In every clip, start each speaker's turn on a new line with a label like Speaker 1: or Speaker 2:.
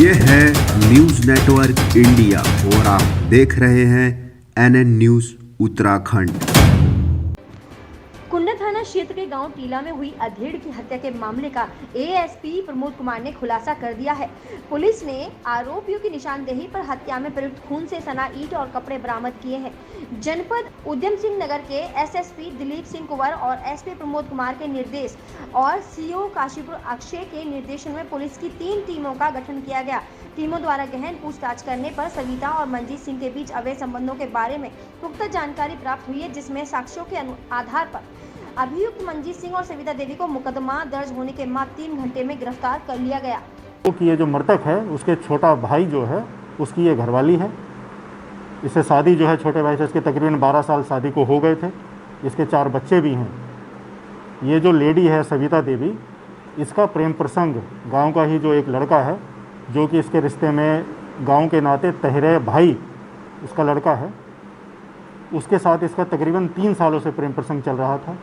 Speaker 1: ये है news network India और आप देख रहे हैं NN न्यूज उत्तराखंड।
Speaker 2: कुंडा थाना क्षेत्र के गांव टीला में हुई अधेड़ की हत्या के मामले का ASP प्रमोद कुमार ने खुलासा कर दिया है। पुलिस ने आरोपियों की निशानदेही पर हत्या में प्रयुक्त खून से सना ईंट और कपड़े बरामद किए हैं। जनपद उद्यम सिंह नगर के SSP दिलीप सिंह कुंवर और SP प्रमोद कुमार के निर्देश और CO काशीपुर अक्षय के निर्देशन में पुलिस की 3 टीमों का गठन किया गया। टीमों द्वारा गहन पूछताछ करने पर सविता और मंजीत सिंह के बीच अवैध संबंधों के बारे में पुख्ता जानकारी प्राप्त हुई है, जिसमें साक्ष्यों के आधार पर अभियुक्त मंजीत सिंह और सविता देवी को मुकदमा दर्ज होने के बाद 3 घंटे में गिरफ्तार कर लिया गया।
Speaker 3: कि ये जो मृतक है उसके छोटा भाई जो है उसकी ये घरवाली है। इससे शादी जो है छोटे भाई से इसके तकरीबन 12 साल शादी को हो गए थे। इसके 4 बच्चे भी हैं। ये जो लेडी है सविता देवी, इसका प्रेम प्रसंग गांव का ही जो एक लड़का है जो कि इसके रिश्ते में गांव के नाते तहरे भाई उसका लड़का है, उसके साथ इसका तकरीबन 3 सालों से प्रेम प्रसंग चल रहा था।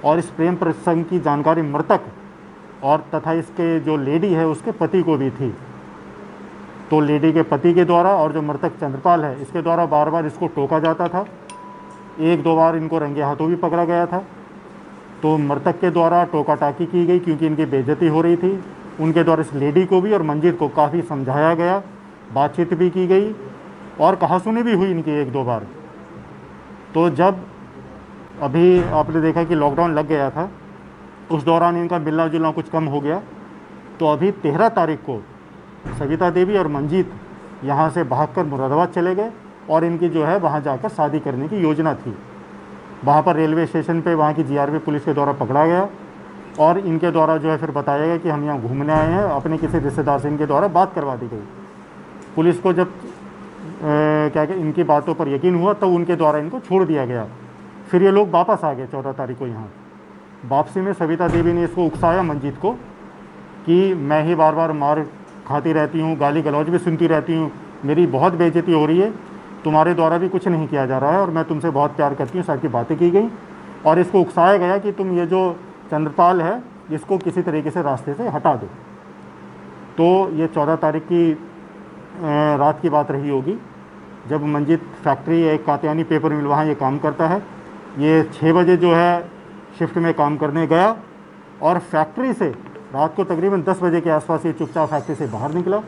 Speaker 3: और इस प्रेम प्रसंग की जानकारी मृतक और तथा इसके जो लेडी है उसके पति को भी थी। तो लेडी के पति के द्वारा और जो मृतक चंद्रपाल है इसके द्वारा बार बार इसको टोका जाता था। 1-2 बार इनको रंगे हाथों भी पकड़ा गया था। तो मृतक के द्वारा टोका टाकी की गई क्योंकि इनकी बेइज्जती हो रही थी। उनके द्वारा इस लेडी को भी और मंजीत को काफ़ी समझाया गया, बातचीत भी की गई और कहासुनी भी हुई इनकी 1-2 बार। तो जब अभी आपने देखा कि लॉकडाउन लग गया था, उस दौरान इनका मिलना जुलना कुछ कम हो गया। तो अभी 13 तारीख को सविता देवी और मंजीत यहाँ से भागकर मुरादाबाद चले गए और इनकी जो है वहाँ जाकर शादी करने की योजना थी। वहाँ पर रेलवे स्टेशन पे वहाँ की GRB पुलिस के द्वारा पकड़ा गया और इनके द्वारा जो है फिर बताया गया कि हम यहाँ घूमने आए हैं। अपने किसी रिश्तेदार से इनके द्वारा बात करवा दी गई। पुलिस को जब इनकी बातों पर यकीन हुआ तो उनके द्वारा इनको छोड़ दिया गया। फिर ये लोग वापस आ गए 14 तारीख को यहाँ। वापसी में सविता देवी ने इसको उकसाया मंजीत को कि मैं ही बार बार मार खाती रहती हूँ, गाली गलौज भी सुनती रहती हूँ, मेरी बहुत बेइज्जती हो रही है, तुम्हारे द्वारा भी कुछ नहीं किया जा रहा है और मैं तुमसे बहुत प्यार करती हूँ। सारी की बातें की गई और इसको उकसाया गया कि तुम ये जो चंद्रपाल है इसको किसी तरीके से रास्ते से हटा दो। तो ये 14 तारीख की रात की बात रही होगी जब मंजीत फैक्ट्री एक कात्यानी पेपर मिल वहाँ ये काम करता है। ये 6 बजे जो है शिफ्ट में काम करने गया और फैक्ट्री से रात को तकरीबन 10 बजे के आसपास ये चुपचाप फैक्ट्री से बाहर निकला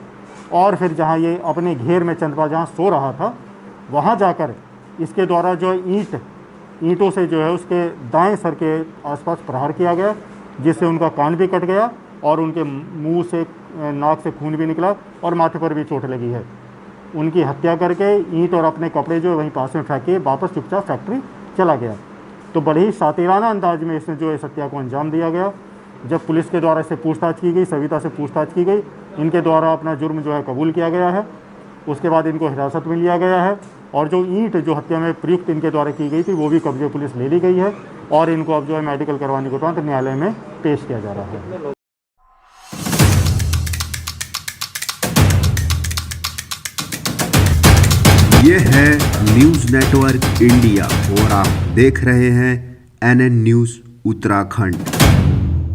Speaker 3: और फिर जहाँ ये अपने घेर में चंद्रपाल जहाँ सो रहा था वहाँ जाकर इसके द्वारा जो ईंटों से जो है उसके दाएं सर के आसपास प्रहार किया गया, जिससे उनका कान भी कट गया और उनके मुंह से नाक से खून भी निकला और माथे पर भी चोट लगी है। उनकी हत्या करके ईंट और अपने कपड़े जो वहीं पास में फेंके वापस चुपचाप फैक्ट्री चला गया। तो बड़े ही शातिराना अंदाज में इसने जो इस हत्या को अंजाम दिया गया। जब पुलिस के द्वारा इससे पूछताछ की गई, सविता से पूछताछ की गई, इनके द्वारा अपना जुर्म जो है कबूल किया गया है। उसके बाद इनको हिरासत में लिया गया है और जो ईंट जो हत्या में प्रयुक्त इनके द्वारा की गई थी वो भी कब्जे पुलिस ले ली गई है और इनको अब जो है मेडिकल करवाने के उपरांत न्यायालय में पेश किया जा रहा है।
Speaker 1: ये है न्यूज नेटवर्क इंडिया और आप देख रहे हैं NN न्यूज उत्तराखंड।